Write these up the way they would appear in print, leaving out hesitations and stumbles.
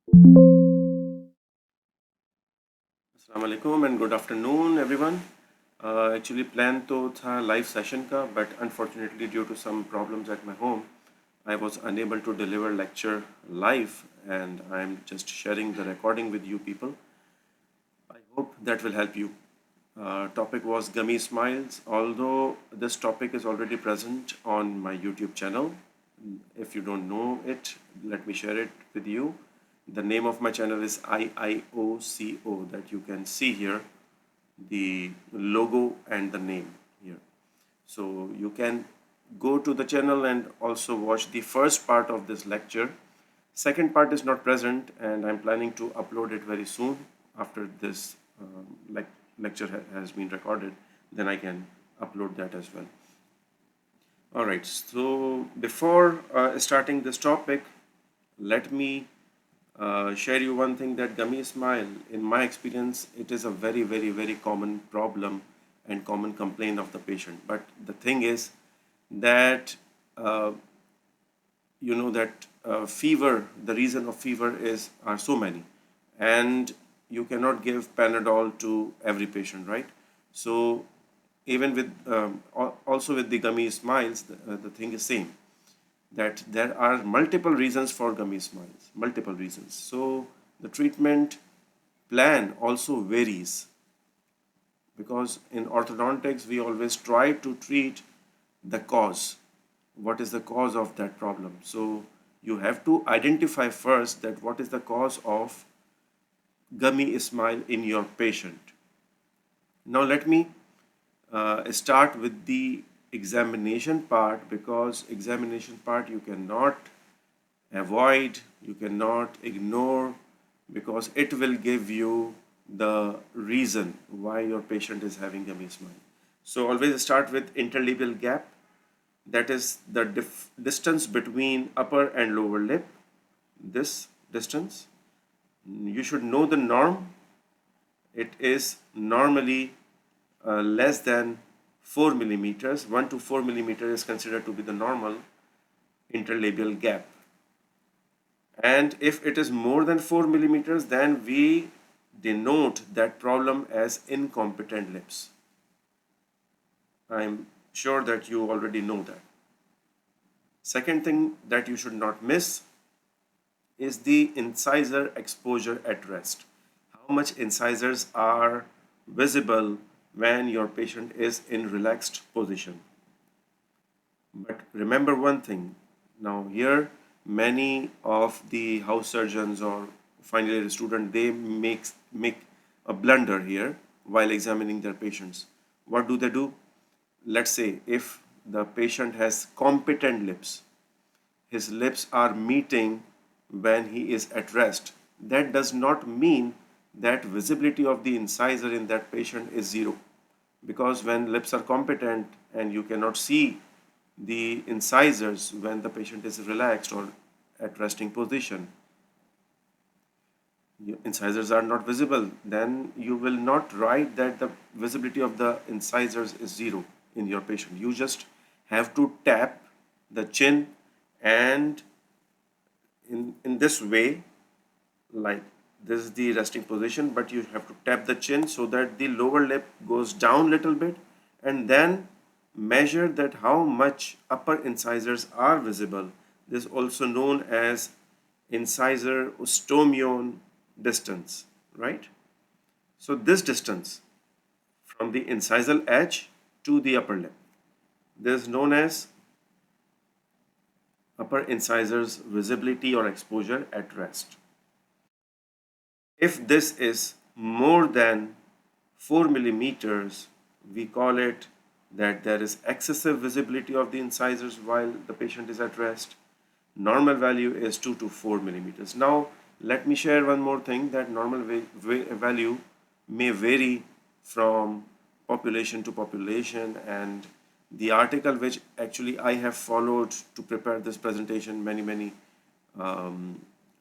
Assalamu alaikum and good afternoon everyone. Actually plan तो था live session का, but unfortunately due to some problems at my home I was unable to deliver lecture live, and I'm just sharing the recording with you people. I hope that will help you. Topic was gummy smiles. Although this topic is already present on my YouTube channel, if you don't know it, let me share it with you. The name of my channel is 𝗍𝗐𝗺, that you can see here, the logo and the name here. So you can go to the channel and also watch the first part of this lecture. Second part is not present, and I'm planning to upload it very soon after this lecture has been recorded. Then I can upload that as well. All right, so before starting this topic, let me share you one thing, that gummy smile, in my experience, it is a very, very, very common problem and common complaint of the patient. But the thing is that you know that fever, the reason of fever are so many, and you cannot give Panadol to every patient, right? So even with also with the gummy smiles, the thing is same, that there are multiple reasons for gummy smiles, multiple reasons. So the treatment plan also varies, because in orthodontics we always try to treat the cause. What is the cause of that problem? So you have to identify first that what is the cause of gummy smile in your patient. Now let me start with the examination part, because examination part you cannot avoid, you cannot ignore, because it will give you the reason why your patient is having gummy smile. So always start with interlabial gap, that is the distance between upper and lower lip. This distance, you should know the norm. It is normally less than 4 millimeters. 1 to 4 millimeters is considered to be the normal interlabial gap. And if it is more than 4 millimeters, then we denote that problem as incompetent lips. I'm sure that you already know that. Second thing that you should not miss is the incisor exposure at rest. How much incisors are visible when your patient is in relaxed position. But remember one thing, now here many of the house surgeons or final year students, they make a blunder here while examining their patients. What do? Let's say if the patient has competent lips, his lips are meeting when he is at rest, that does not mean that visibility of the incisor in that patient is zero. Because when lips are competent and you cannot see the incisors when the patient is relaxed or at resting position, incisors are not visible, then you will not write that the visibility of the incisors is zero in your patient. You just have to tap the chin, and in this way, like this is the resting position, but you have to tap the chin so that the lower lip goes down a little bit, and then measure that how much upper incisors are visible. This is also known as incisor ostomion distance, right? So this distance from the incisal edge to the upper lip, this is known as upper incisors visibility or exposure at rest. If this is more than 4 millimeters, we call it that there is excessive visibility of the incisors while the patient is at rest. Normal value is 2 to 4 millimeters. Now, let me share one more thing, that normal value may vary from population to population, and the article which actually I have followed to prepare this presentation many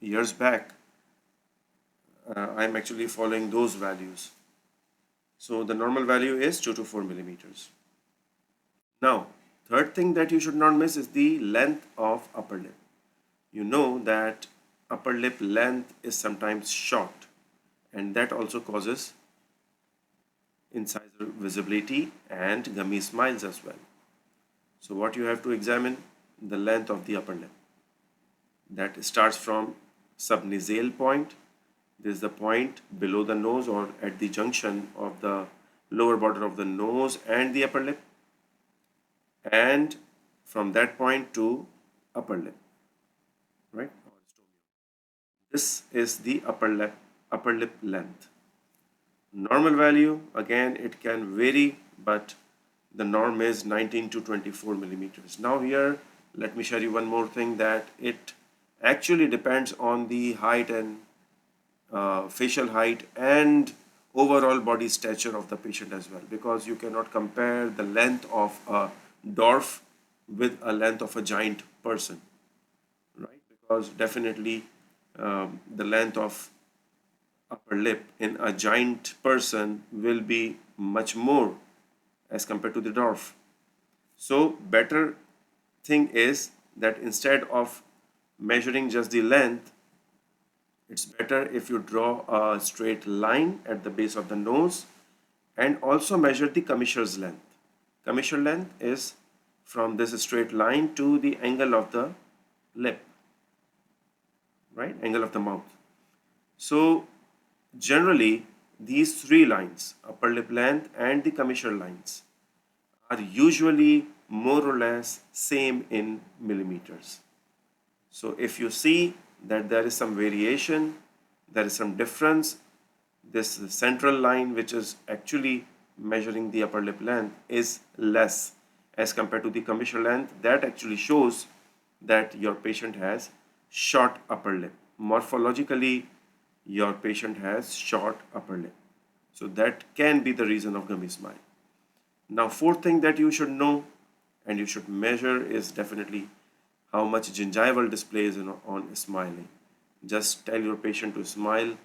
years back, I'm actually following those values. So the normal value is 2 to 4 millimeters. Now, third thing that you should not miss is the length of upper lip. You know that upper lip length is sometimes short, and that also causes incisor visibility and gummy smiles as well. So what you have to examine, the length of the upper lip. That starts from subnasal point. This is the point below the nose or at the junction of the lower border of the nose and the upper lip, and from that point to upper lip, right? This is the upper lip length. Normal value, again, it can vary, but the norm is 19 to 24 millimeters. Now here, let me show you one more thing, that it actually depends on the height and facial height and overall body stature of the patient as well, because you cannot compare the length of a dwarf with a length of a giant person, right? Because definitely the length of upper lip in a giant person will be much more as compared to the dwarf. So better thing is that instead of measuring just the length, it's better if you draw a straight line at the base of the nose and also measure the commissures length. Commissure length is from this straight line to the angle of the lip, right? Angle of the mouth. So generally, these three lines, upper lip length and the commissure lines, are usually more or less same in millimeters. So if you see that there is some variation, there is some difference, this central line, which is actually measuring the upper lip length, is less as compared to the commissure length. That actually shows that your patient has short upper lip. Morphologically, your patient has short upper lip. So that can be the reason of gummy smile. Now, fourth thing that you should know and you should measure is definitely how much gingival display is on smiling. Just tell your patient to smile,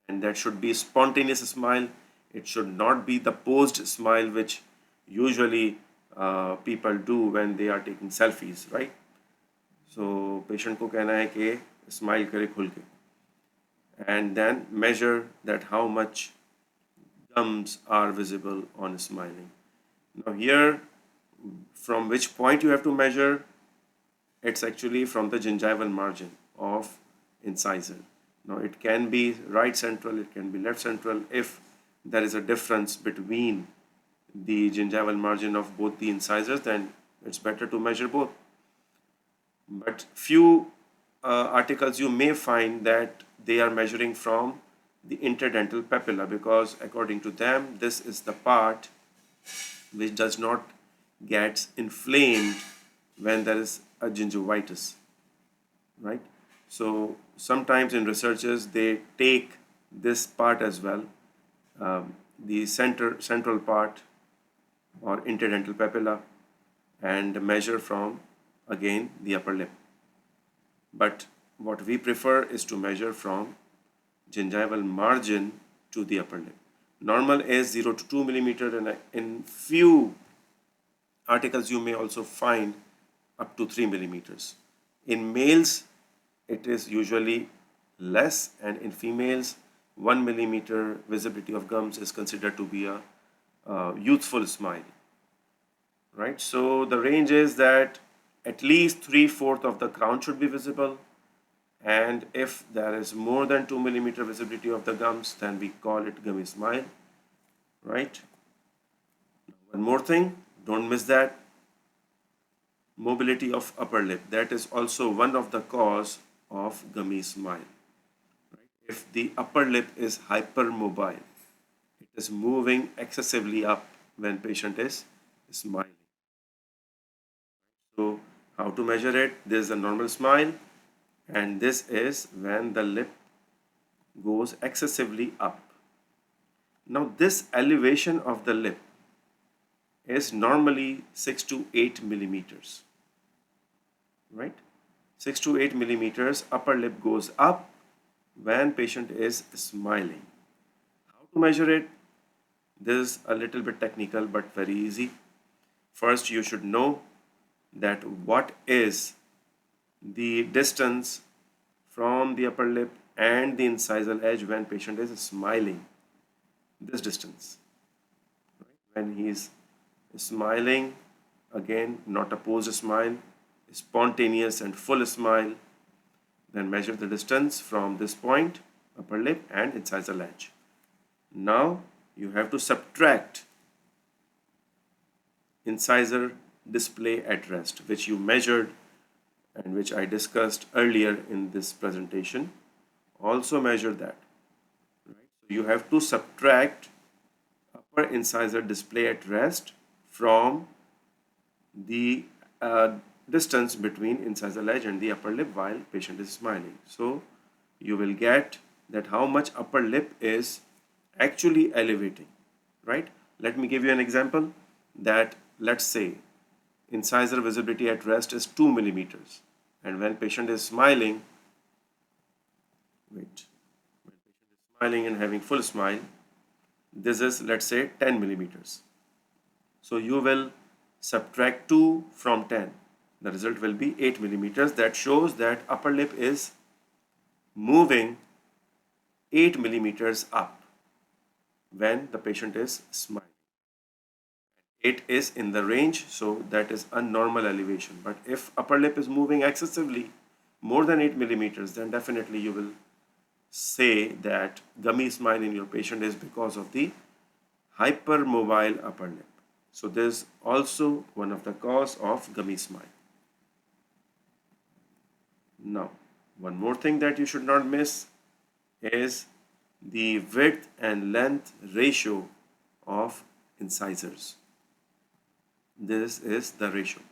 and that should be a spontaneous smile. It should not be the posed smile which usually people do when they are taking selfies, right? So patient को कहना है कि smile करे खुल के, and then measure that how much gums are visible on smiling. Now here, from which point you have to measure, it's actually from the gingival margin of incisor. Now it can be right central, it can be left central. If there is a difference between the gingival margin of both the incisors, then it's better to measure both. But few articles you may find that they are measuring from the interdental papilla, because according to them, this is the part which does not get inflamed when there is a gingivitis, right? So sometimes in researches they take this part as well, the central part or interdental papilla, and measure from again the upper lip. But what we prefer is to measure from gingival margin to the upper lip. Normal is 0 to 2 millimeter, and in few articles you may also find up to 3 millimeters. In males, it is usually less, and in females, 1 millimeter visibility of gums is considered to be a youthful smile, right? So the range is that at least 3/4 of the crown should be visible, and if there is more than 2 millimeter visibility of the gums, then we call it gummy smile, right? One more thing, don't miss that. Mobility of upper lip, that is also one of the cause of gummy smile, right? If the upper lip is hypermobile, it is moving excessively up when patient is smiling. So how to measure it? This is a normal smile, and this is when the lip goes excessively up. Now this elevation of the lip is normally 6 to 8 millimeters, right? 6 to 8 millimeters upper lip goes up when patient is smiling. How to measure it? This is a little bit technical but very easy. First, you should know that what is the distance from the upper lip and the incisal edge when patient is smiling. This distance. When he is smiling, again, not a posed smile, spontaneous and full smile, then measure the distance from this point, upper lip and incisal edge. Now you have to subtract incisor display at rest, which you measured and which I discussed earlier in this presentation. Also measure that. Right? So you have to subtract upper incisor display at rest from the distance between incisal edge and the upper lip while patient is smiling. So you will get that how much upper lip is actually elevating, right? Let me give you an example that, let's say, incisor visibility at rest is 2 millimeters, and when patient is smiling, when patient is smiling and having full smile, this is, let's say, 10 millimeters. So you will subtract 2 from 10. The result will be 8 millimeters. That shows that upper lip is moving 8 millimeters up when the patient is smiling. 8 is in the range, so that is a normal elevation. But if upper lip is moving excessively, more than 8 millimeters, then definitely you will say that gummy smile in your patient is because of the hypermobile upper lip. So this is also one of the cause of gummy smile. Now, one more thing that you should not miss is the width and length ratio of incisors. This is the ratio,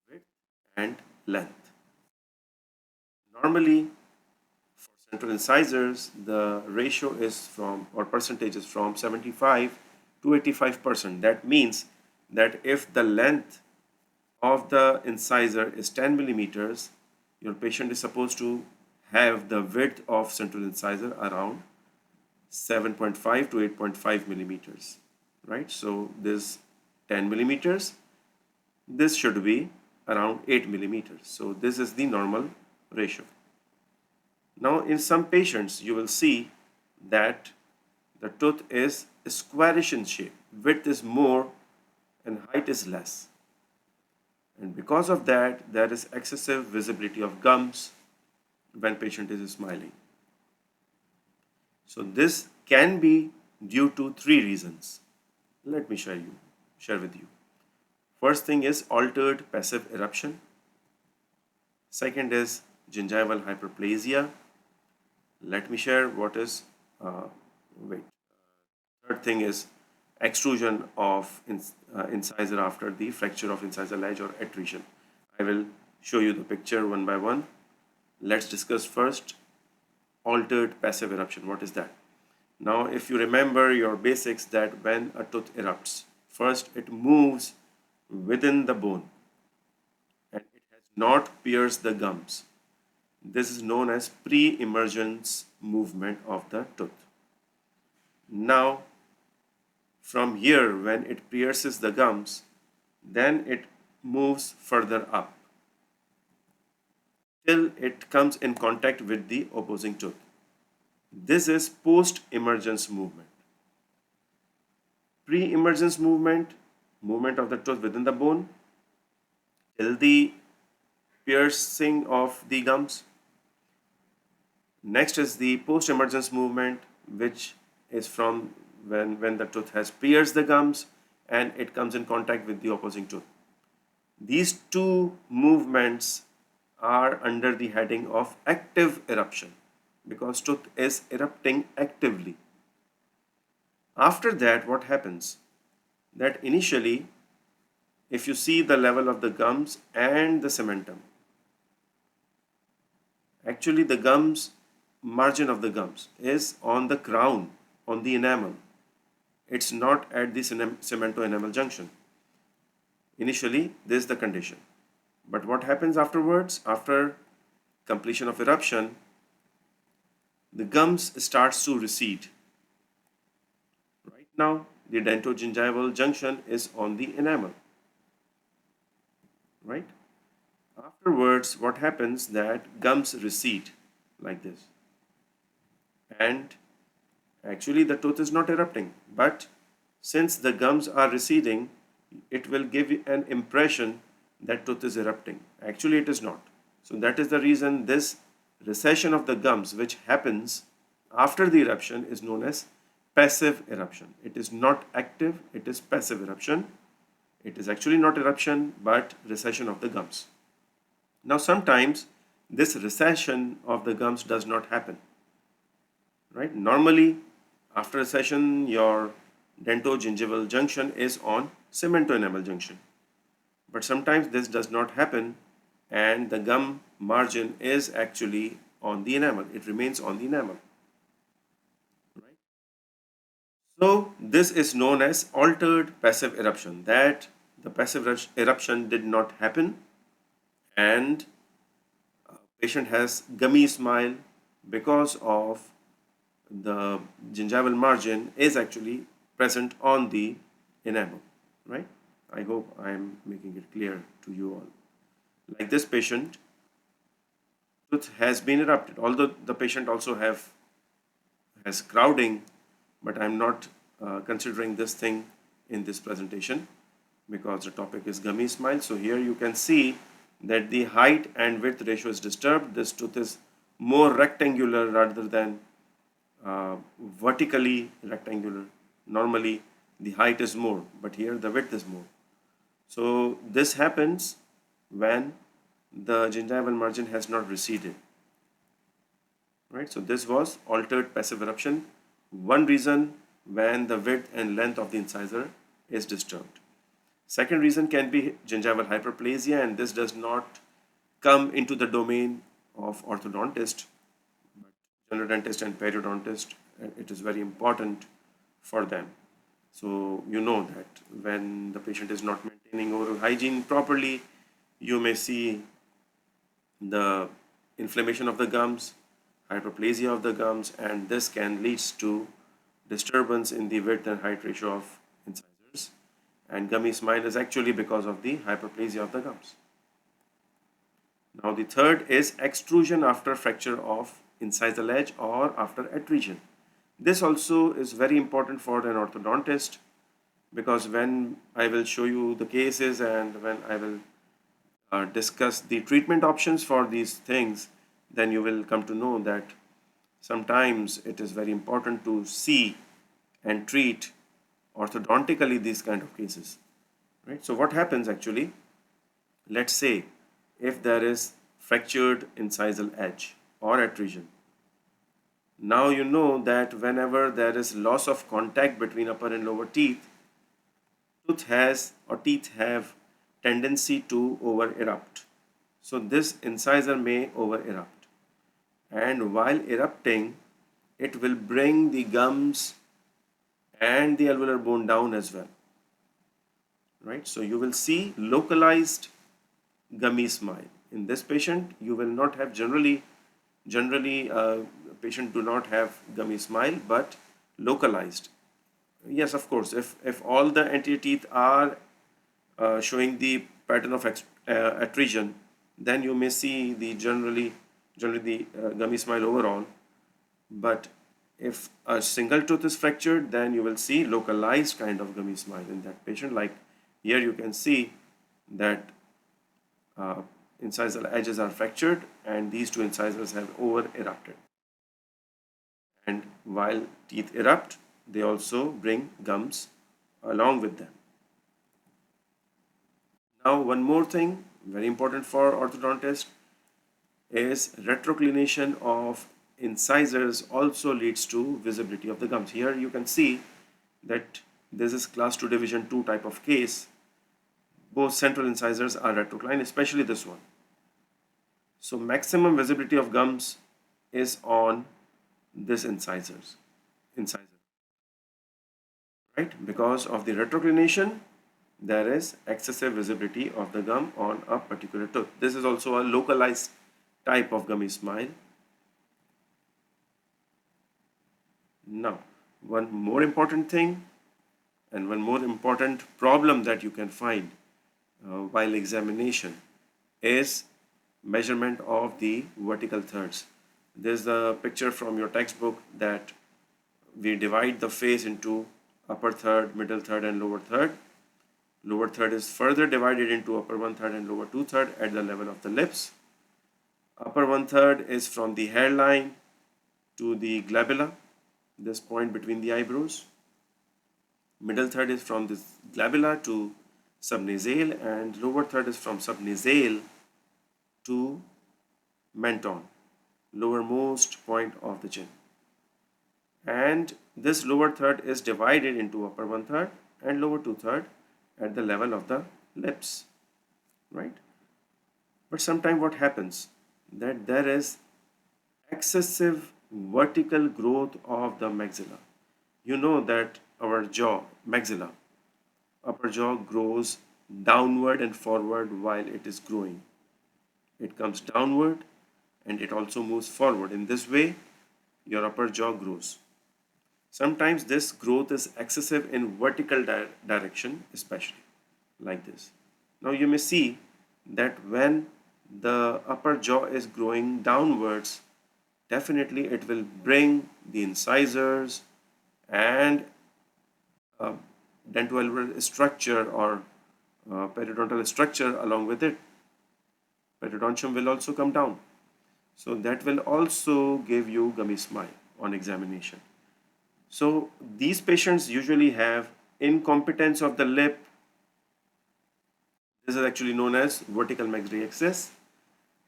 width and length. Normally, for central incisors, the ratio is from, or percentage is from 75 to 85%. That means that if the length of the incisor is 10 millimeters, your patient is supposed to have the width of central incisor around 7.5 to 8.5 millimeters, right? So this 10 millimeters, this should be around 8 millimeters. So this is the normal ratio. Now in some patients you will see that the tooth is squarish in shape, width is more and height is less. And because of that, there is excessive visibility of gums when patient is smiling. So this can be due to 3 reasons. Let me share with you. First thing is altered passive eruption. Second is gingival hyperplasia. Let me share what is, Third thing is extrusion of incisor after the fracture of incisal edge or attrition. I will show you the picture one by one. Let's discuss first altered passive eruption. What is that? Now, if you remember your basics, that when a tooth erupts, first it moves within the bone and it has not pierced the gums. This is known as pre-emergence movement of the tooth. Now, from here, when it pierces the gums, then it moves further up till it comes in contact with the opposing tooth. This is post-emergence movement. Pre-emergence movement, movement of the tooth within the bone till the piercing of the gums. Next is the post-emergence movement, which is from when the tooth has pierced the gums and it comes in contact with the opposing tooth. These two movements are under the heading of active eruption because tooth is erupting actively. After that, what happens? That initially, if you see the level of the gums and the cementum, actually the gums, margin of the gums is on the crown, on the enamel. It's not at the cemento-enamel junction. Initially, this is the condition. But what happens afterwards? After completion of eruption, the gums starts to recede. Right now, the dentogingival junction is on the enamel. Right? Afterwards, what happens that gums recede like this. And actually the tooth is not erupting, but since the gums are receding, it will give you an impression that tooth is erupting. Actually, it is not. So that is the reason this recession of the gums, which happens after the eruption, is known as passive eruption. It is not active, it is passive eruption. It is actually not eruption, but recession of the gums. Now, sometimes this recession of the gums does not happen, right? Normally, after recession, your dentogingival junction is on cemento-enamel junction. But sometimes this does not happen and the gum margin is actually on the enamel. It remains on the enamel. Right? So this is known as altered passive eruption, that the passive eruption did not happen and patient has gummy smile because of the gingival margin is actually present on the enamel, right? I hope I am making it clear to you all. Like this patient, tooth has been erupted, although the patient also has crowding, but I'm not considering this thing in this presentation because the topic is gummy smile. So here you can see that the height and width ratio is disturbed. This tooth is more rectangular rather than vertically rectangular. Normally the height is more, but here the width is more. So this happens when the gingival margin has not receded, right? So this was altered passive eruption, one reason when the width and length of the incisor is disturbed. Second reason can be gingival hyperplasia, and this does not come into the domain of orthodontist, but general dentist and periodontist, it is very important for them. So you know that when the patient is not maintaining oral hygiene properly, you may see the inflammation of the gums, hyperplasia of the gums, and this can lead to disturbance in the width and height ratio of incisors. And gummy smile is actually because of the hyperplasia of the gums. Now the third is extrusion after fracture of incisal edge or after adhesion. This also is very important for an orthodontist because when I will show you the cases and when I will discuss the treatment options for these things, then you will come to know that sometimes it is very important to see and treat orthodontically these kind of cases, right? So what happens actually, let's say if there is fractured incisal edge or adhesion, now you know that whenever there is loss of contact between upper and lower teeth, tooth has or teeth have tendency to over erupt. So this incisor may over erupt, and while erupting it will bring the gums and the alveolar bone down as well, right? So you will see localized gummy smile. In this patient you will not have generally patient do not have gummy smile, but localized. Yes, of course, if all the anterior teeth are showing the pattern of adhesion, then you may see the generally the gummy smile overall. But if a single tooth is fractured, then you will see localized kind of gummy smile in that patient. Like here you can see that incisal edges are fractured and these two incisors have over erupted. And while teeth erupt, they also bring gums along with them. Now one more thing very important for orthodontist is retroclination of incisors also leads to visibility of the gums. Here you can see that this is class 2 division 2 type of case. Both central incisors are retroclined, especially this one. So maximum visibility of gums is on this incisor, right? Because of the retroclination, there is excessive visibility of the gum on a particular tooth. This is also a localized type of gummy smile. Now, one more important thing and one more important problem that you can find while examination is measurement of the vertical thirds. There's the picture from your textbook that we divide the face into upper third, middle third, and lower third. Lower third is further divided into upper one third and lower two third at the level of the lips. Upper one third is from the hairline to the glabella, this point between the eyebrows. Middle third is from this glabella to subnasal, and lower third is from subnasal to menton, lowermost point of the chin. And this lower third is divided into upper one third and lower two third at the level of the lips, right? But sometimes what happens that there is excessive vertical growth of the maxilla. You know that our jaw, maxilla, upper jaw grows downward and forward while it is growing. It comes downward and it also moves forward. In this way, your upper jaw grows. Sometimes this growth is excessive in vertical direction, especially like this. Now you may see that when the upper jaw is growing downwards, definitely it will bring the incisors and dental structure or periodontal structure along with it. Periodontium will also come down. So that will also give you gummy smile on examination. So these patients usually have incompetence of the lip. This is actually known as vertical maxillary excess.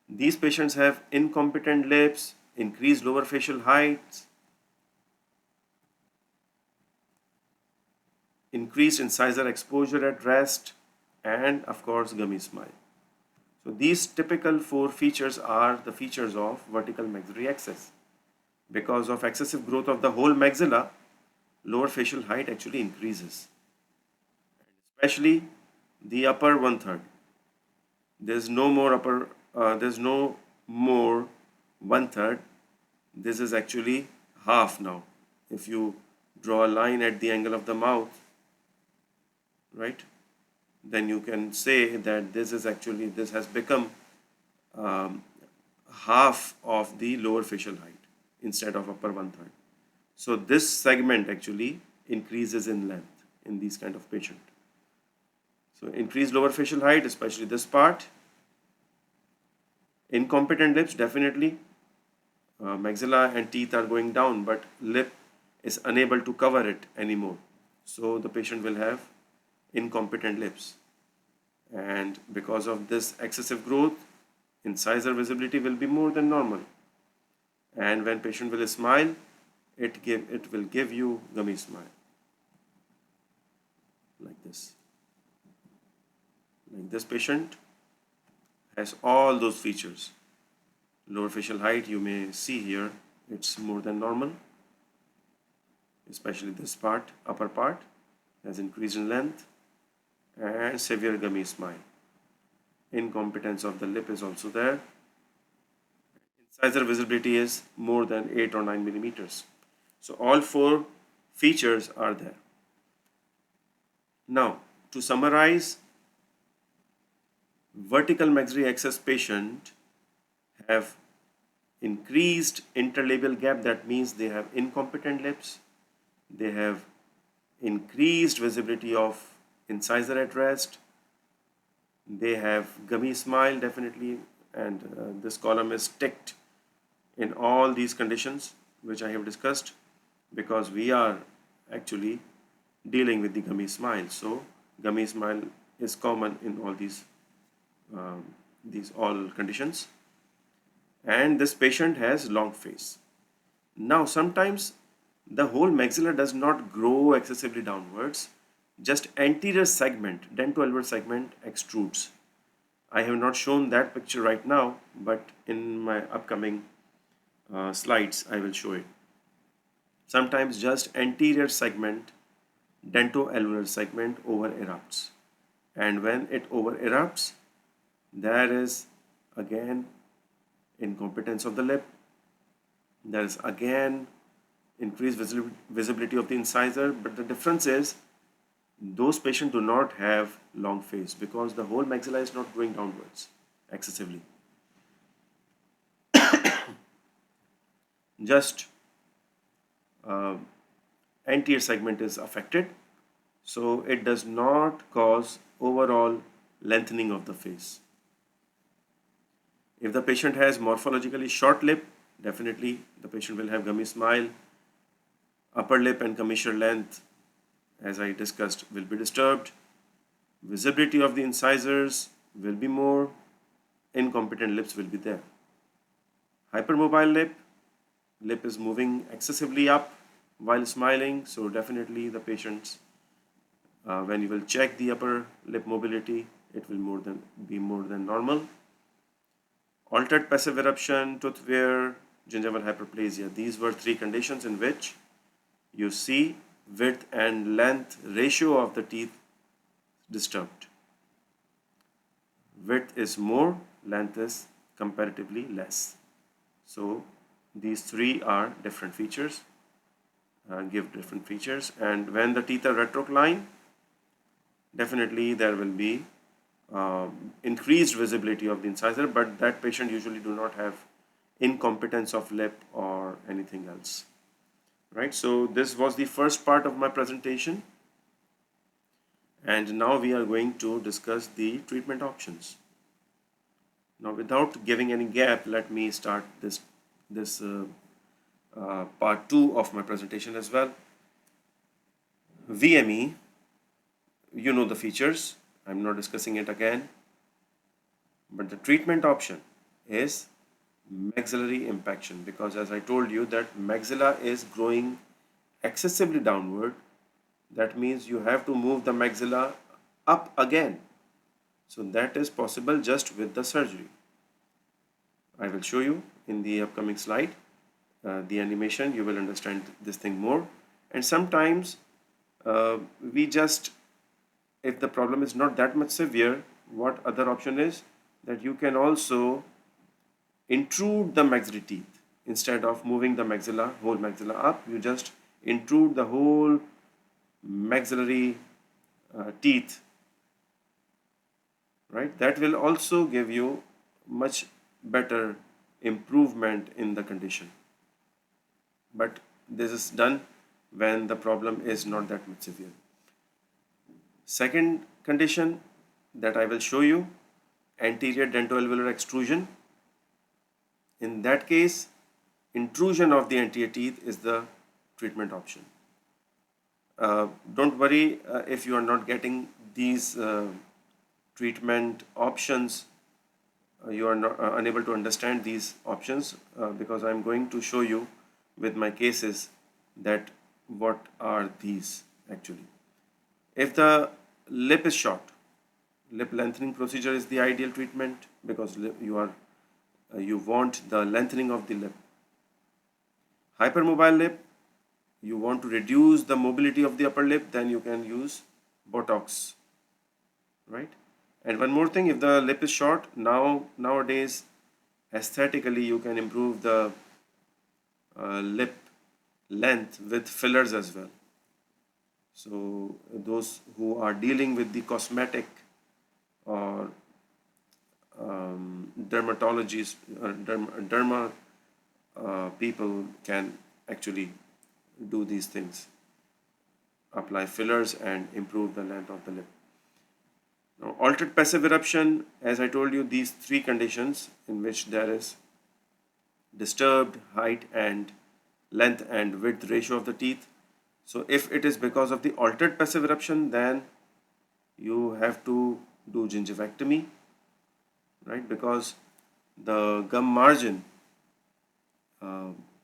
These patients have incompetent lips, increased lower facial heights, increased incisor exposure at rest, and of course gummy smile. So these typical 4 features are the features of vertical maxillary excess. Because of excessive growth of the whole maxilla, lower facial height actually increases, especially the upper one third. There's no more one third. This is actually half now. If you draw a line at the angle of the mouth, right, then you can say that this has become half of the lower facial height instead of upper one third. So this segment actually increases in length in these kind of patient. So increased lower facial height, especially this part. Incompetent lips, definitely. Maxilla and teeth are going down, but lip is unable to cover it anymore. So the patient will have incompetent lips. And because of this excessive growth, incisor visibility will be more than normal. And when patient will smile, it will give you gummy smile. Like this. Like this patient has all those features. Lower facial height, you may see here, it's more than normal. Especially this part, upper part, has increased in length, and severe gummy smile. Incompetence of the lip is also there. Incisor visibility is more than 8 or 9 millimeters. So all 4 features are there. Now, to summarize, vertical maxillary excess patient have increased interlabial gap. That means they have incompetent lips. They have increased visibility of incisor at rest. They have gummy smile, definitely, and this column is ticked in all these conditions which I have discussed, because we are actually dealing with the gummy smile. So gummy smile is common in all these all conditions. And this patient has long face. Now sometimes the whole maxilla does not grow excessively downwards, just anterior segment, dentoalveolar segment extrudes. I have not shown that picture right now, but in my upcoming slides I will show it. Sometimes just anterior segment, dentoalveolar segment over erupts, and when it over erupts, there is again incompetence of the lip. There is again increased visibility of the incisor, but the difference is those patients do not have long face because the whole maxilla is not going downwards. excessively. Just anterior segment is affected, so it does not cause overall lengthening of the face. If the patient has morphologically short lip, definitely the patient will have gummy smile. Upper lip and commissure length, as I discussed, will be disturbed. Visibility of the incisors will be more. Incompetent lips will be there. Hypermobile lip is moving excessively up while smiling, so definitely the patients, when you will check the upper lip mobility, it will be more than normal. Altered passive eruption, tooth wear, gingival hyperplasia. These were three conditions in which you see width and length ratio of the teeth disturbed. Width is more, length is comparatively less. So these three are different features, give different features. And when the teeth are retrocline, definitely there will be increased visibility of the incisor, but that patient usually do not have incompetence of lip or anything else. Right, so this was the first part of my presentation, and now we are going to discuss the treatment options. Now, without giving any gap, let me start this part 2 of my presentation as well. VME, you know the features, I'm not discussing it again, but the treatment option is maxillary impaction, because as I told you that maxilla is growing excessively downward. That means you have to move the maxilla up again. So that is possible just with the surgery. I will show you in the upcoming slide the animation. You will understand this thing more. And sometimes if the problem is not that much severe, what other option is that you can also intrude the maxillary teeth. Instead of moving the maxilla, whole maxilla up, you just intrude the whole maxillary teeth, right? That will also give you much better improvement in the condition. But this is done when the problem is not that much severe. Second condition that I will show you, anterior dentoalveolar extrusion. In that case, intrusion of the anterior teeth is the treatment option. Don't worry if you are not getting these treatment options, you are not, unable to understand these options, because I am going to show you with my cases that what are these actually. If the lip is short, lip lengthening procedure is the ideal treatment, because you want the lengthening of the lip. Hypermobile lip, you want to reduce the mobility of the upper lip, then you can use Botox, right? And one more thing, if the lip is short, nowadays aesthetically you can improve the lip length with fillers as well. So those who are dealing with the cosmetic or dermatologists, derma people can actually do these things, apply fillers and improve the length of the lip. Now, altered passive eruption, as I told you, these three conditions in which there is disturbed height and length and width ratio of the teeth. So if it is because of the altered passive eruption, then you have to do gingivectomy, right? Because the gum margin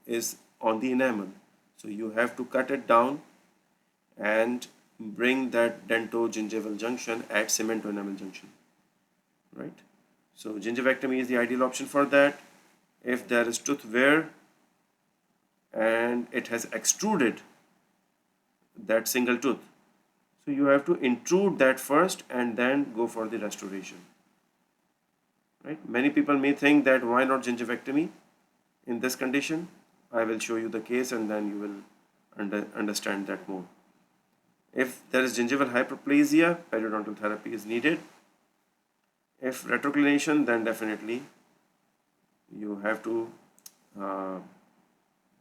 is on the enamel. So you have to cut it down and bring that dento-gingival junction at cement-to-enamel junction, right? So gingivectomy is the ideal option for that. If there is tooth wear and it has extruded that single tooth, so you have to intrude that first and then go for the restoration, right? Many people may think that why not gingivectomy in this condition. I will show you the case and then you will understand that more. If there is gingival hyperplasia, periodontal therapy is needed. If retroclination, then definitely you have to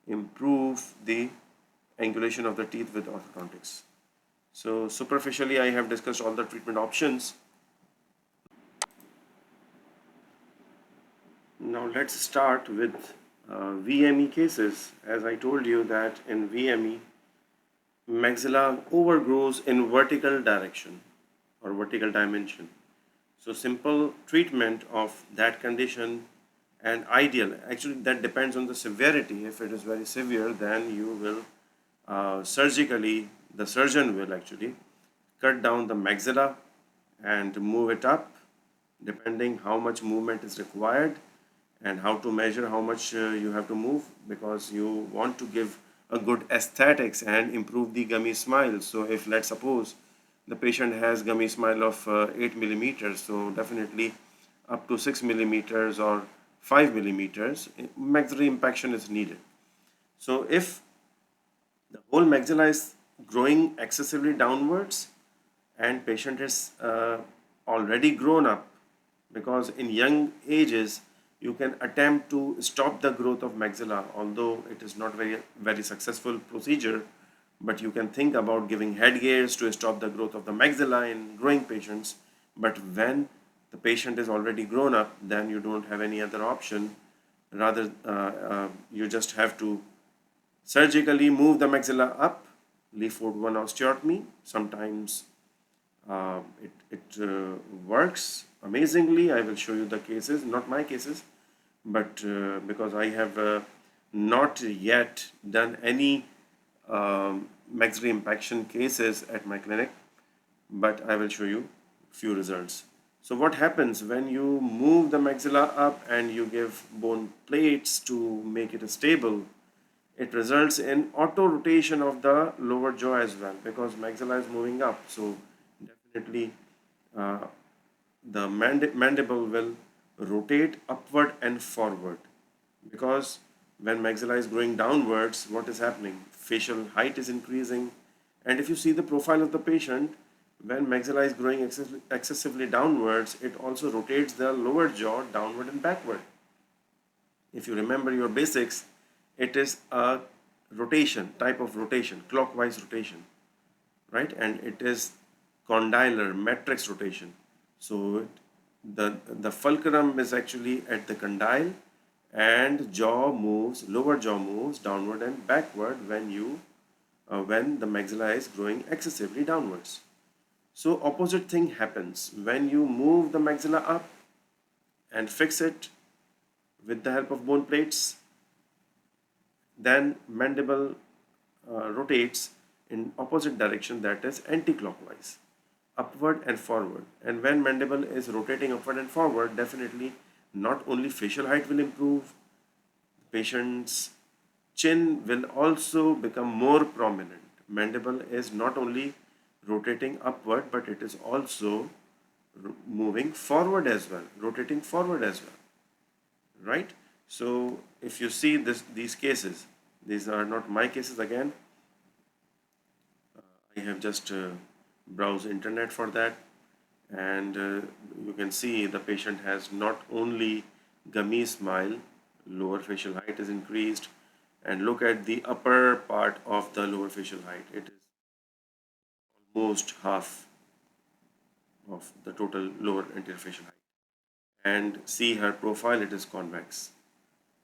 improve the angulation of the teeth with orthodontics. So superficially, I have discussed all the treatment options. Now let's start with 𝗍𝗑𝗕 cases. As I told you that in 𝗍𝗑𝗕, maxilla overgrows in vertical direction or vertical dimension. So simple treatment of that condition and ideal, actually that depends on the severity. If it is very severe, then you will surgically, the surgeon will actually cut down the maxilla and move it up depending how much movement is required and how to measure how much you have to move, because you want to give a good aesthetics and improve the gummy smile. So if, let's suppose, the patient has gummy smile of 8 millimeters, so definitely up to 6 millimeters or 5 millimeters, maxillary impaction is needed. So if the whole maxilla is growing excessively downwards and patient is already grown up, because in young ages you can attempt to stop the growth of maxilla, although it is not very successful procedure, but you can think about giving headgears to stop the growth of the maxilla in growing patients. But when the patient is already grown up, then you don't have any other option. Rather, you just have to surgically move the maxilla up, 𝗪𝗿𝗏 osteotomy. Sometimes it works amazingly. I will show you the cases, not my cases, but because I have not yet done any maxillary impaction cases at my clinic, but I will show you few results. So what happens when you move the maxilla up and you give bone plates to make it stable? It results in auto rotation of the lower jaw as well, because maxilla is moving up. So definitely the mandible will rotate upward and forward, because when maxilla is growing downwards, what is happening? Facial height is increasing, and if you see the profile of the patient, when maxilla is growing excessively downwards, it also rotates the lower jaw downward and backward. If you remember your basics, it is a rotation, type of rotation, clockwise rotation, right? And it is condylar matrix rotation. So the fulcrum is actually at the condyle, and jaw moves, lower jaw moves downward and backward when the maxilla is growing excessively downwards. So opposite thing happens when you move the maxilla up and fix it with the help of bone plates. Then mandible rotates in opposite direction, that is anti-clockwise, upward and forward. And when mandible is rotating upward and forward, definitely not only facial height will improve, patient's chin will also become more prominent. Mandible is not only rotating upward, but it is also moving forward as well, rotating forward as well, right? So if you see these cases, these are not my cases again. I have just browsed internet for that, and you can see the patient has not only gummy smile, lower facial height is increased, and look at the upper part of the lower facial height. It is almost half of the total lower anterior facial height. And see her profile, it is convex,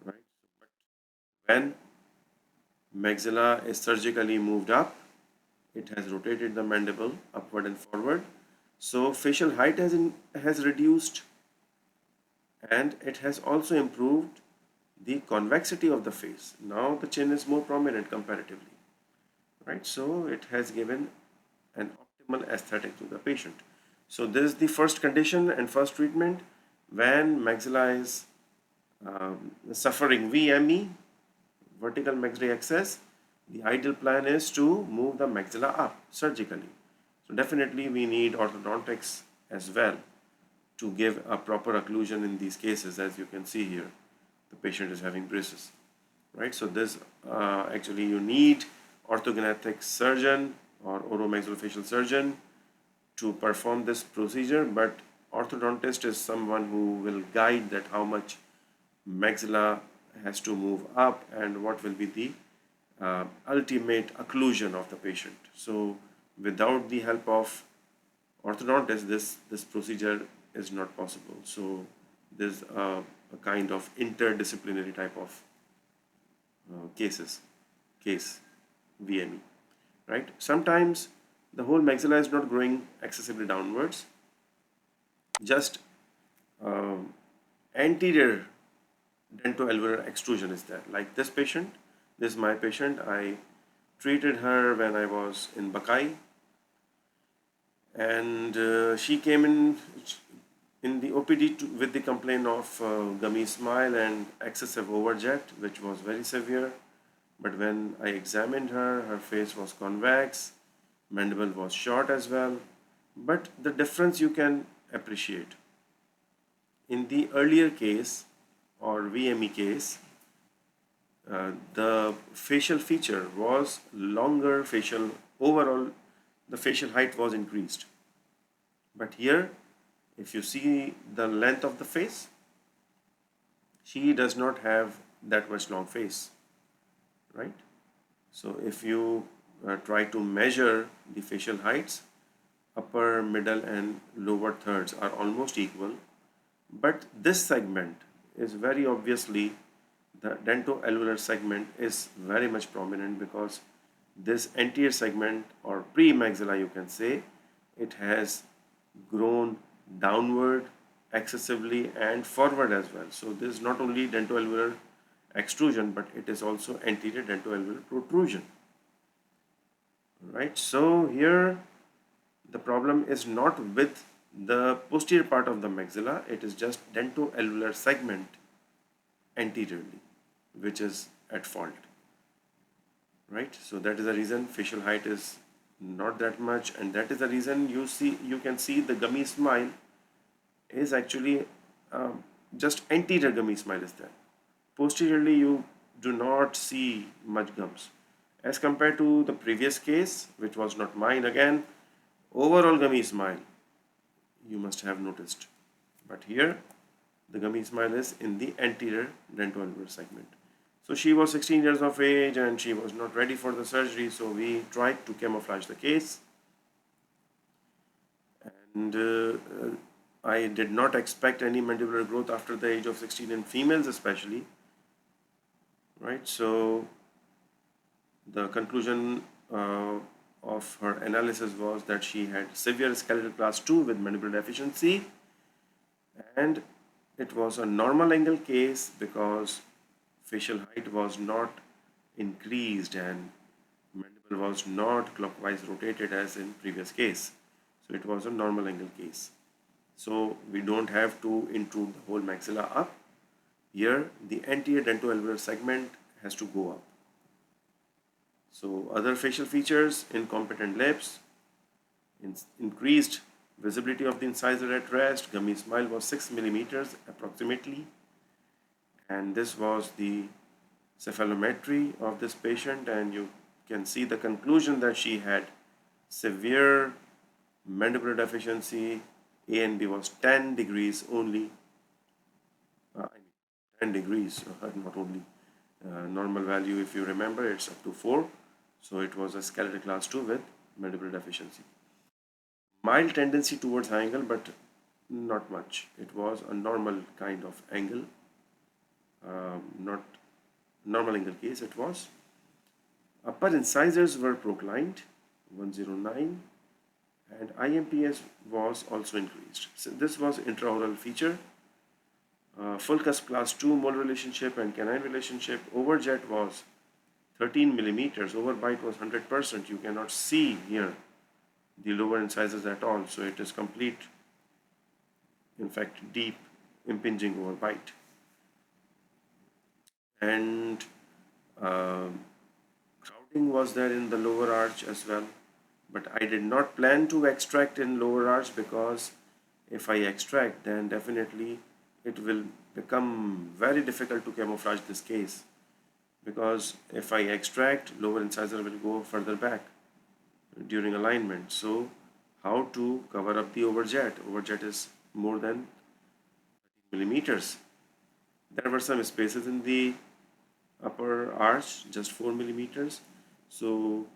right? But when maxilla is surgically moved up, it has rotated the mandible upward and forward. So facial height has reduced, and it has also improved the convexity of the face. Now the chin is more prominent comparatively, right? So it has given an optimal aesthetic to the patient. So this is the first condition and first treatment. When maxilla is suffering 𝗍𝗑𝗕, vertical maxillary excess, the ideal plan is to move the maxilla up surgically. So definitely we need orthodontics as well to give a proper occlusion in these cases. As you can see here, the patient is having braces, right? So this actually you need orthognathic surgeon or oromaxillofacial surgeon to perform this procedure, but orthodontist is someone who will guide that how much maxilla has to move up and what will be the ultimate occlusion of the patient. So without the help of orthodontist, this procedure is not possible. So there's a kind of interdisciplinary type of case VME, right? Sometimes the whole maxilla is not growing excessively downwards, just anterior dentoalveolar extrusion is there. Like this patient, this is my patient. I treated her when I was in 𝗏𝗂𝗊, and she came in the OPD with the complaint of gummy smile and excessive overjet, which was very severe. But when I examined her, her face was convex, mandible was short as well. But the difference you can appreciate. In the earlier case or VME case, the facial feature was longer, overall the facial height was increased. But here, if you see the length of the face, she does not have that much long face, right? So if you try to measure the facial heights, upper, middle and lower thirds are almost equal, but this segment is very obviously, the dentoalveolar segment is very much prominent, because this anterior segment or pre-maxilla, you can say, it has grown downward excessively and forward as well. So this is not only dentoalveolar extrusion, but it is also anterior dentoalveolar protrusion, right? So here the problem is not with the posterior part of the maxilla, it is just dentoalveolar segment anteriorly which is at fault, right? So that is the reason facial height is not that much, and that is the reason you can see the gummy smile is actually just anterior gummy smile is there. Posteriorly you do not see much gums as compared to the previous case, which was not mine. Again, overall gummy smile you must have noticed, but here the gummy smile is in the anterior dentoalveolar segment. So she was 16 years of age and she was not ready for the surgery, so we tried to camouflage the case, and I did not expect any mandibular growth after the age of 16 in females especially, right? So the conclusion of her analysis was that she had severe skeletal class 2 with mandibular deficiency, and it was a normal angle case because facial height was not increased and mandible was not clockwise rotated as in previous case. So it was a normal angle case. So we don't have to intrude the whole maxilla up. Here the anterior dentoalveolar segment has to go up. So other facial features: incompetent lips, increased visibility of the incisor at rest, gummy smile was 6 millimeters approximately, and this was the cephalometry of this patient, and you can see the conclusion that she had severe mandibular deficiency. A and B was 10 degrees only, 10 degrees, not only. Normal value, if you remember, it's up to 4. So it was a skeletal class 2 with mandibular deficiency. Mild tendency towards high angle, but not much. It was a normal kind of angle, not normal angle case it was. Upper incisors were proclined, 109, and IMPS was also increased. So this was intraoral feature. Full cusp class 2 mole relationship and canine relationship. Overjet was 13 millimeters. Overbite was 100%. You cannot see here the lower incisors at all. So it is complete, in fact, deep impinging overbite. And crowding was there in the lower arch as well. But I did not plan to extract in lower arch, because if I extract, then definitely it will become very difficult to camouflage this case, because if I extract, lower incisor will go further back during alignment. So how to cover up the overjet? Overjet is more than millimeters. There were some spaces in the upper arch, just 4 millimeters. So,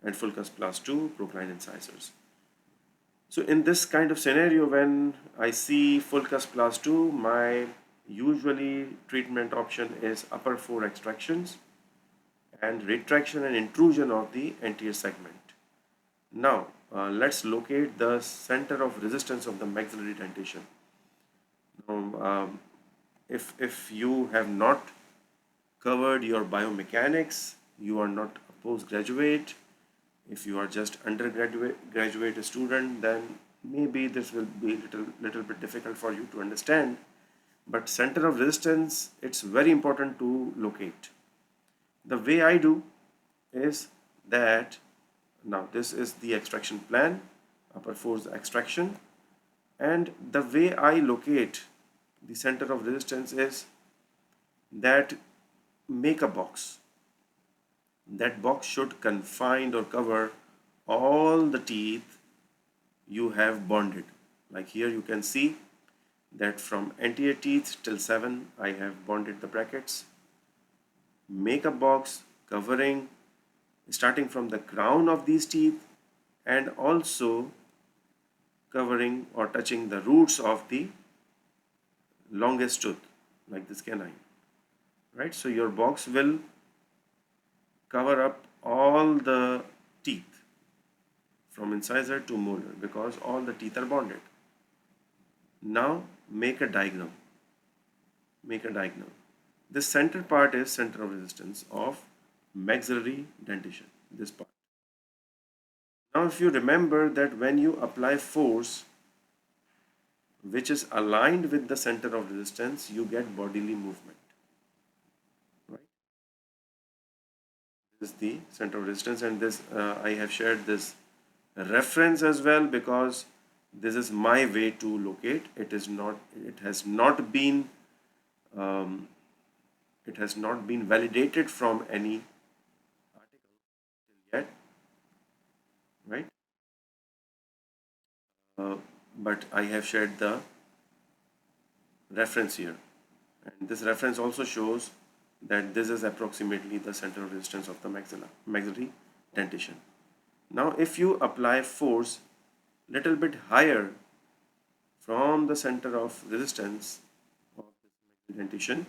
and full cusp class 2 procline incisors. So in this kind of scenario, when I see full cusp class 2, my usually treatment option is upper 4 extractions and retraction and intrusion of the anterior segment. Now, let's locate the center of resistance of the maxillary dentation. Now, if you have not covered your biomechanics, you are not a postgraduate, if you are just undergraduate student, then maybe this will be little bit difficult for you to understand. But center of resistance, it's very important to locate. The way I do is that, now this is the extraction plan, upper 4's extraction, and the way I locate the center of resistance is that make a box. That box should confine or cover all the teeth you have bonded. Like here you can see that from anterior teeth till 7 I have bonded the brackets. Make a box covering starting from the crown of these teeth and also covering or touching the roots of the longest tooth, like this canine, right? So your box will cover up all the teeth from incisor to molar because all the teeth are bonded. Now make a diagonal. Make a diagonal. This center part is center of resistance of maxillary dentition, this part. Now if you remember that when you apply force which is aligned with the center of resistance, you get bodily movement, right? This is the center of resistance, and this I have shared this reference as well because this is my way to locate. It has not been validated from any article yet, right? But I have shared the reference here, and this reference also shows that this is approximately the center of resistance of the maxillary dentition. Now if you apply force little bit higher from the center of resistance of this dentition,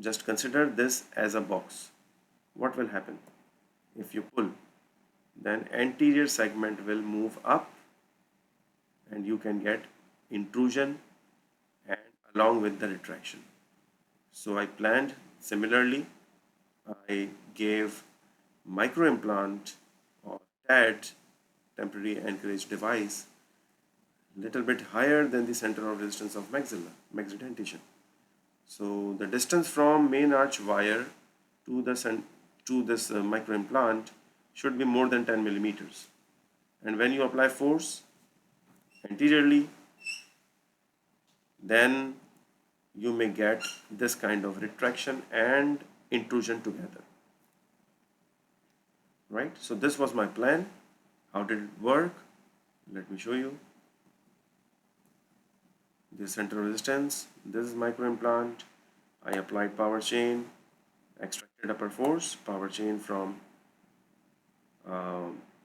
just consider this as a box. What will happen? If you pull, then anterior segment will move up and you can get intrusion and along with the retraction. So I planned similarly. I gave microimplant or TAD, temporary anchorage device, little bit higher than the center of resistance of maxillary dentition. So the distance from main arch wire to this microimplant should be more than 10 millimeters. And when you apply force anteriorly, then you may get this kind of retraction and intrusion together, right? So this was my plan. How did it work? Let me show you. This center of resistance, this is microimplant. I applied power chain, extracted upper force, power chain from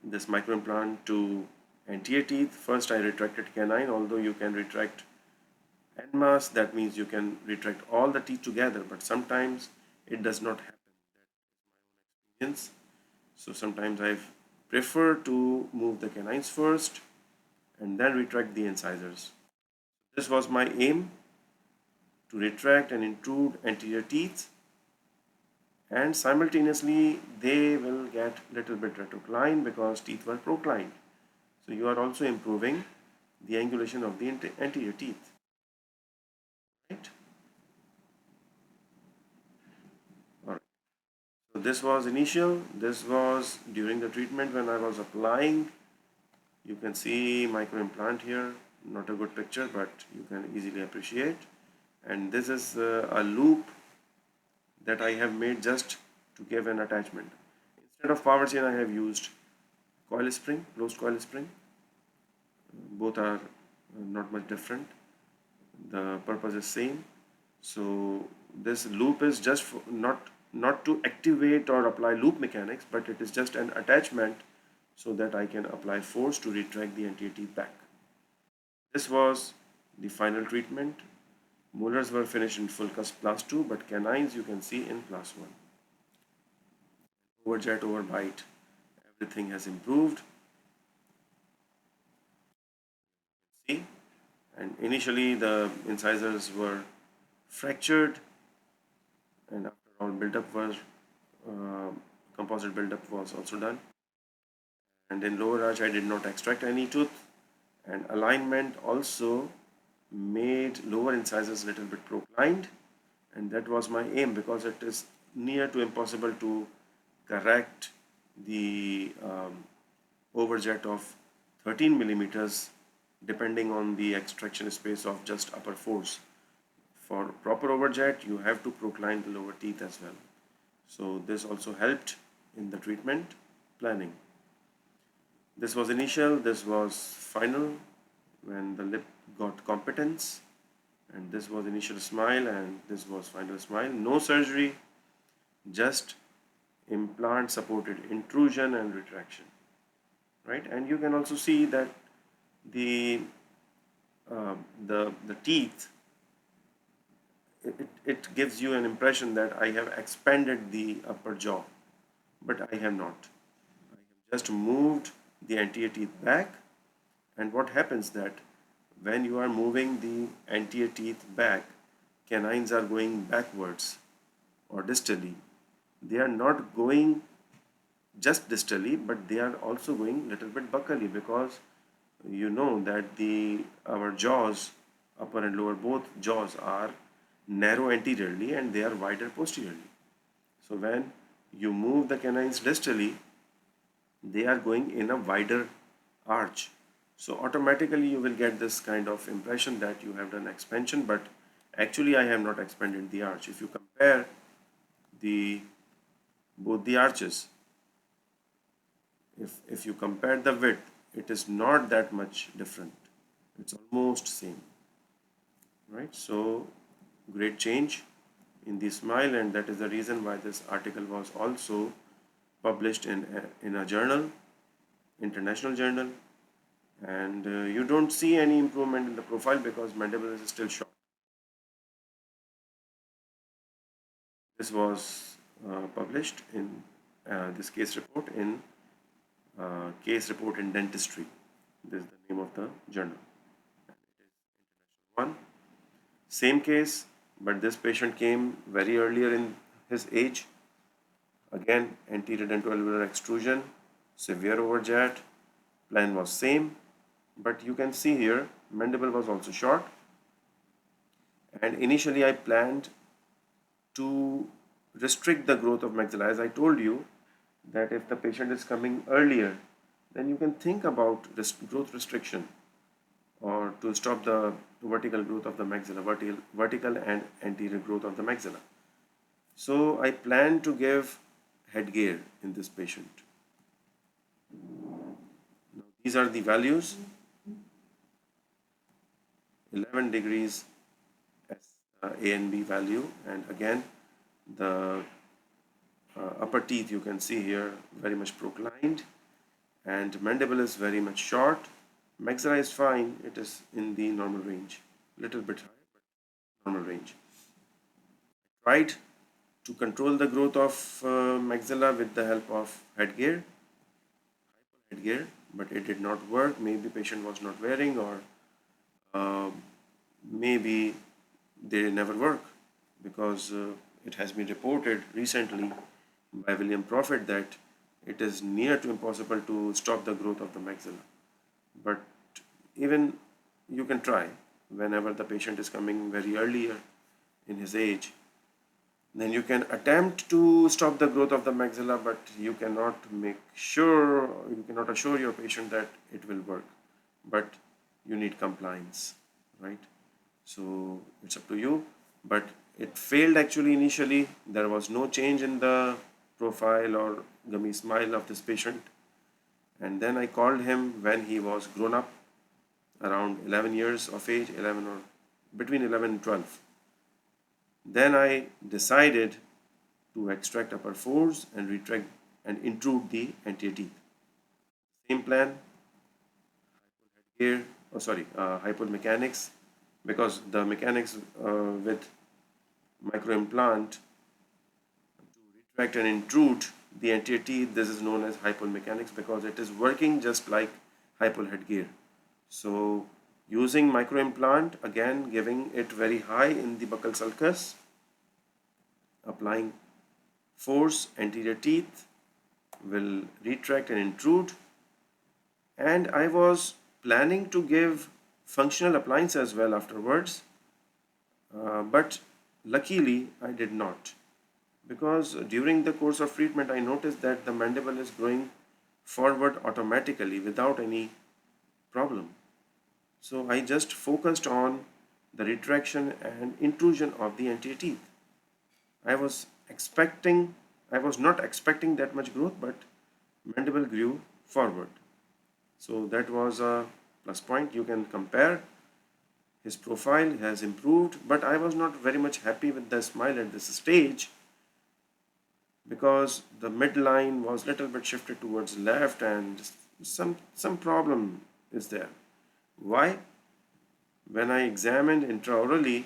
this microimplant to anterior teeth. First I retracted canine, although you can retract en masse, that means you can retract all the teeth together, but sometimes it does not happen. That is my own experience. So sometimes I prefer to move the canines first and then retract the incisors. This was my aim, to retract and intrude anterior teeth, and simultaneously they will get little bit retroclined because teeth were proclined. So you are also improving the angulation of the anterior teeth, right? All right. So this was initial. This was during the treatment when I was applying. You can see microimplant here. Not a good picture, but you can easily appreciate. And this is a loop that I have made just to give an attachment. Instead of power chain, I have used coil spring, closed coil spring. Both are not much different. The purpose is same. So this loop is just for not to activate or apply loop mechanics, but it is just an attachment so that I can apply force to retract the anterior teeth back. This was the final treatment. Molars were finished in full cusp class 2, but canines you can see in class 1. 𝗏𝗺𝗁, 𝗏𝗺𝗊𝗁, everything has improved. See, and initially the incisors were fractured, and after all build-up was composite build-up was also done. And in lower arch I did not extract any tooth, and alignment also made lower incisors a little bit proclined, and that was my aim because it is near to impossible to correct the overjet of 13 millimeters depending on the extraction space of just upper fours. For proper overjet, you have to procline the lower teeth as well. So this also helped in the treatment planning. This was initial, this was final when the lip got competence, and this was initial smile and this was final smile. No surgery, just implant supported intrusion and retraction, right? And you can also see that the teeth, it gives you an impression that I have expanded the upper jaw, but I have not. I have just moved the anterior teeth back, and what happens that when you are moving the anterior teeth back, canines are going backwards or distally. They are not going just distally, but they are also going little bit buccally, because you know that our jaws, upper and lower both jaws, are narrow anteriorly and they are wider posteriorly. So when you move the canines distally, they are going in a wider arch. So automatically you will get this kind of impression that you have done expansion, but actually I have not expanded the arch. If you compare both the arches, if you compare the width, it is not that much different. It's almost same, right? So great change in the smile, and that is the reason why this article was also published in a journal, international journal. And you don't see any improvement in the profile because mandible is still short. This was published in this case report in Case Report in Dentistry. This is the name of the journal. And it is international one. Same case, but this patient came very earlier in his age. Again, anterior dentoalveolar extrusion, severe overjet, plan was same, but you can see here mandible was also short. And initially I planned to restrict the growth of maxilla. As I told you that if the patient is coming earlier, then you can think about growth restriction or to stop the vertical growth of the maxilla, vertical and anterior growth of the maxilla. So I plan to give headgear in this patient. Now, these are the values: 11 degrees A and B value, and again the upper teeth you can see here very much proclined, and mandible is very much short. Maxilla is fine, it is in the normal range, little bit high, but normal range. I tried to control the growth of maxilla with the help of headgear, but it did not work. Maybe patient was not wearing, or maybe they never work, because it has been reported recently by William Prophet that it is near to impossible to stop the growth of the maxilla. But even you can try whenever the patient is coming very earlier in his age, then you can attempt to stop the growth of the maxilla, but you cannot assure your patient that it will work. But you need compliance, right? So it's up to you. But it failed actually initially. There was no change in the profile or gummy smile of this patient. And then I called him when he was grown up, around 11 years of age, 11 or between 11 and 12. Then I decided to extract upper fours and retract and intrude the anterior teeth. Same plan, here, hypal mechanics, because the mechanics with microimplant to retract and intrude the anterior teeth, this is known as hypal mechanics because it is working just like hypal headgear. So using microimplant, again giving it very high in the buccal sulcus, applying force, anterior teeth will retract and intrude. And I was planning to give functional appliance as well afterwards, but luckily I did not, because during the course of treatment I noticed that the mandible is growing forward automatically without any problem. So I just focused on the retraction and intrusion of the anterior teeth. I was not expecting that much growth, but mandible grew forward. So that was a plus point. You can compare. His profile has improved, but I was not very much happy with the smile at this stage because the midline was little bit shifted towards left and some problem is there. Why? When I examined intraorally,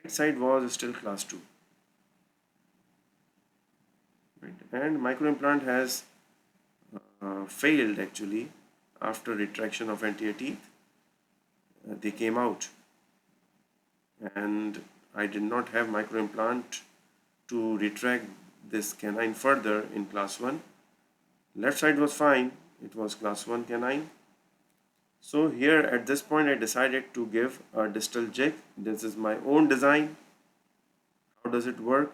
right side was still class 2. Right? And microimplant has failed actually after retraction of anterior teeth. They came out, and I did not have microimplant to retract this canine further in class 1. Left side was fine, it was class 1 canine. So here at this point I decided to give a distal jig. This is my own design. How does it work?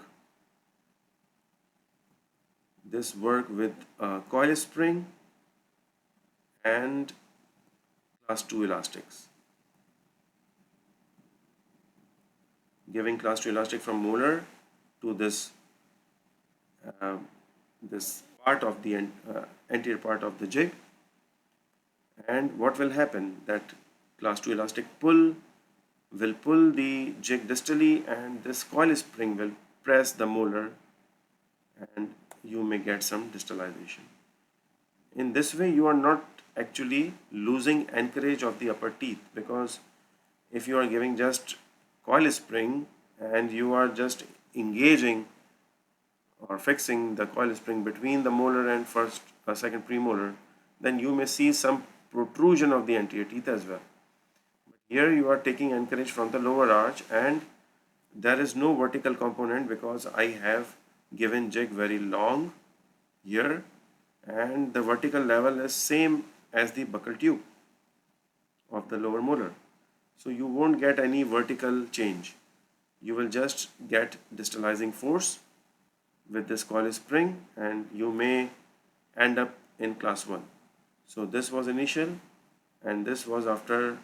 This work with a coil spring and class 2 elastics. Giving class 2 elastic from molar to this part of the anterior part of the jig, and what will happen, that class 2 elastic will pull the jig distally, and this coil spring will press the molar and you may get some distalization. In this way you are not actually losing anchorage of the upper teeth, because if you are giving just coil spring and you are just engaging or fixing the coil spring between the molar and second premolar, then you may see some protrusion of the anterior teeth as well. But here you are taking anchorage from the lower arch and there is no vertical component because I have given jig very long here, and the vertical level is same as the buccal tube of the lower molar. So you won't get any vertical change. You will just get distalizing force with this coil spring and you may end up in class 1. So this was initial and this was after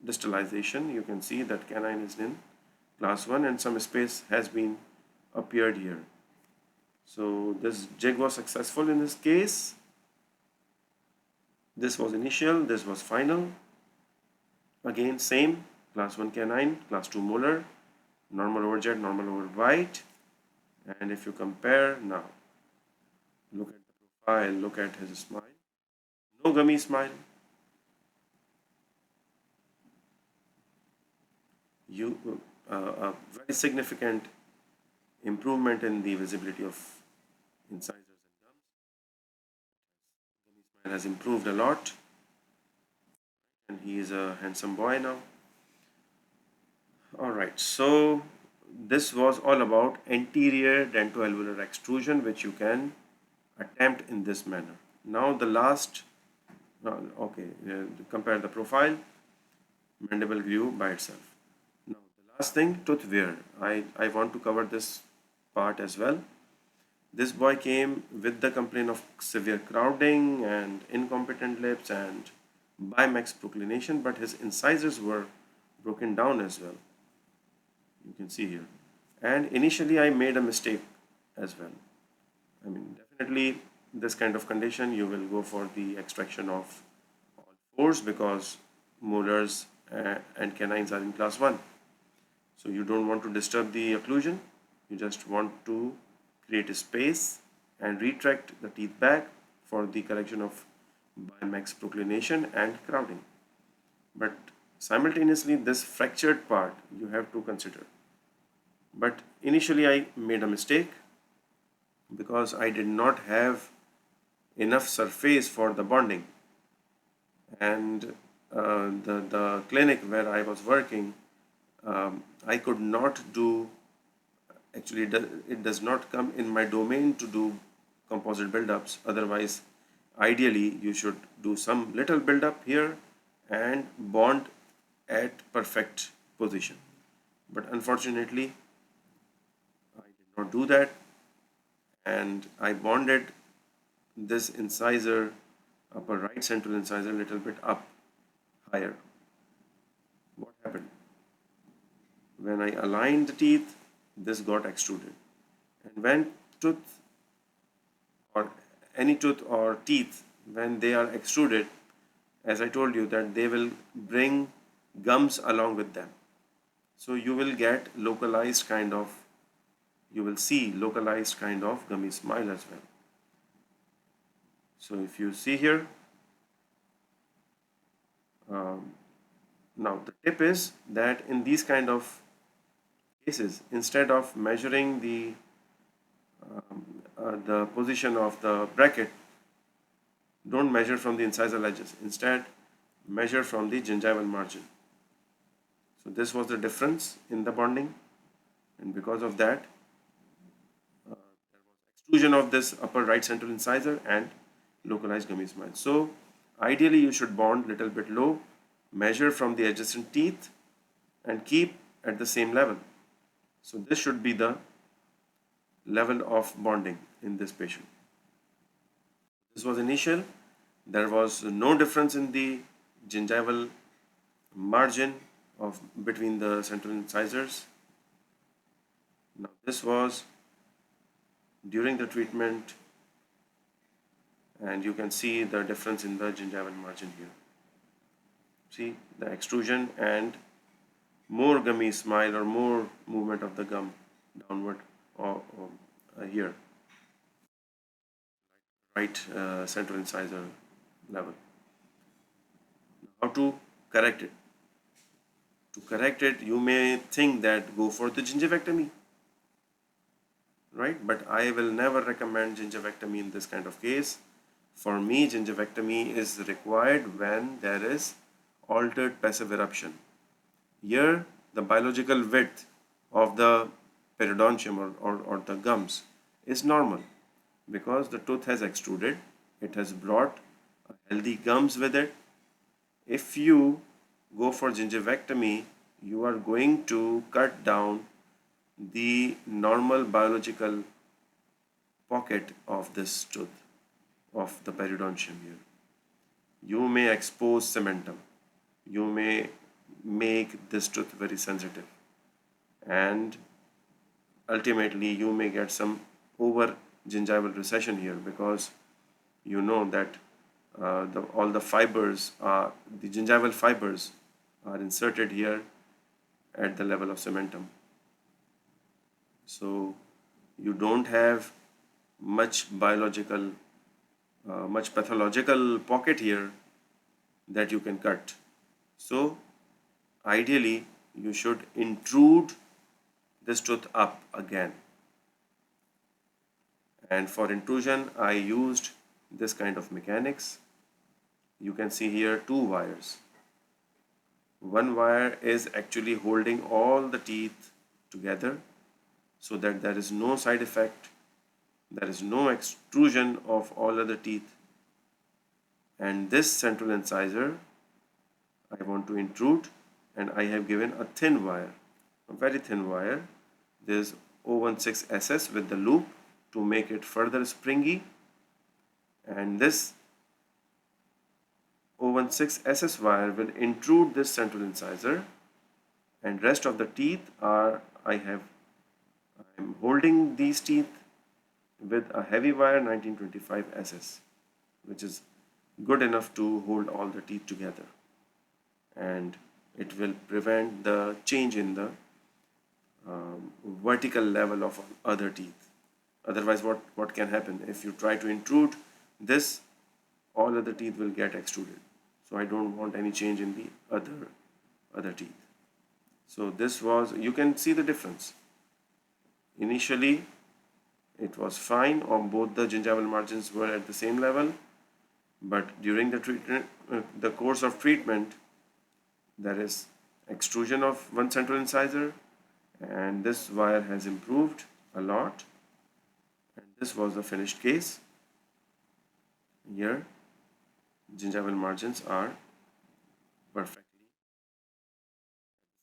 distalization. You can see that canine is in class 1 and some space has been appeared here. So this jig was successful in this case. This was initial, this was final. Again same, class 1 canine, class 2 molar, normal over jet, normal over white. And if you compare now, look at the profile, look at his smile. No gummy smile. A very significant improvement in the visibility of incisors and gums. Gummy smile has improved a lot, and he is a handsome boy now. Alright, so this was all about anterior dentoalveolar extrusion, which you can attempt in this manner. Now the last, compare the profile, mandible grew by itself. Now the last thing, tooth wear. I want to cover this part as well. This boy came with the complaint of severe crowding and incompetent lips and bimax proclination, but his incisors were broken down as well. You can see here. And initially I made a mistake as well. I mean, definitely this kind of condition, you will go for the extraction of all fours because molars and canines are in class 1. So you don't want to disturb the occlusion. You just want to create a space and retract the teeth back for the correction of bimax proclination and crowding. But simultaneously, this fractured part you have to consider. But initially I made a mistake because I did not have enough surface for the bonding, and the clinic where I was working, I could not do, actually it does not come in my domain to do composite build-ups. Otherwise, ideally you should do some little build-up here and bond at perfect position. But unfortunately, I did not do that, and I bonded this incisor, upper right central incisor, a little bit up higher. What happened? When I aligned the teeth, this got extruded. And when tooth or any tooth or teeth, when they are extruded, as I told you that they will bring gums along with them. So you will get localized kind of, you will see localized kind of gummy smile as well. So if you see here, now the tip is that in these kind of cases, instead of measuring the position of the bracket, don't measure from the incisal edges. Instead, measure from the gingival margin. So this was the difference in the bonding, and because of that, there was extrusion of this upper right central incisor and localized gummy smile. So ideally you should bond little bit low, measure from the adjacent teeth and keep at the same level. So this should be the level of bonding in this patient. This was initial. There was no difference in the gingival margin of between the central incisors. Now this was during the treatment, and you can see the difference in the gingival margin here. See the extrusion and more gummy smile or more movement of the gum downward or here, right central incisor level. How to correct it? To correct it, you may think that go for the gingivectomy, right? But I will never recommend gingivectomy in this kind of case. For me, gingivectomy is required when there is altered passive eruption. Here, the biological width of the periodontium or the gums is normal because the tooth has extruded. It has brought healthy gums with it. If you go for gingivectomy, you are going to cut down the normal biological pocket of this tooth, of the periodontium here. You may expose cementum. You may make this tooth very sensitive, and ultimately you may get some over gingival recession here because you know that all the fibers, the gingival fibers are inserted here at the level of cementum. So you don't have much biological, much pathological pocket here that you can cut. So ideally you should intrude this tooth up again. And for intrusion, I used this kind of mechanics. You can see here 2 wires. One wire is actually holding all the teeth together so that there is no side effect, there is no extrusion of all other teeth. And this central incisor I want to intrude, and I have given a thin wire, a very thin wire. This is 𝗬𝗁 with the loop to make it further springy, and this 𝗬𝗁 wire will intrude this central incisor, and rest of the teeth are, I'm holding these teeth with a heavy wire 1925 SS, which is good enough to hold all the teeth together, and it will prevent the change in the vertical level of other teeth. Otherwise, what can happen if you try to intrude this, all other teeth will get extruded. So I don't want any change in the other teeth. So this was, you can see the difference. Initially it was fine, on both the gingival margins were at the same level, but during the treatment, the course of treatment, there is extrusion of one central incisor, and this wire has improved a lot, and this was the finished case. Here gingival margins are perfectly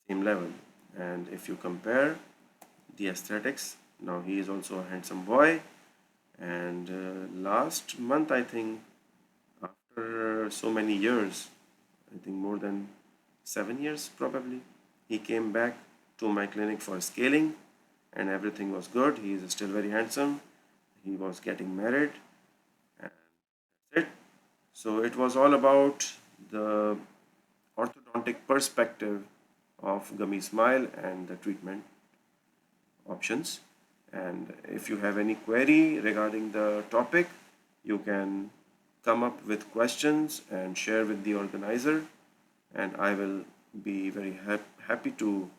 same level, and if you compare the aesthetics, now he is also a handsome boy, and last month, I think, after so many years, I think more than 7 years probably, he came back to my clinic for scaling, and everything was good. He is still very handsome. He was getting married, and that's it. So it was all about the orthodontic perspective of Gummy Smile and the treatment options. And if you have any query regarding the topic, you can come up with questions and share with the organizer, and I will be very happy to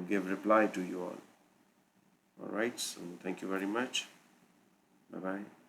give reply to you all. All right, so thank you very much. Bye-bye.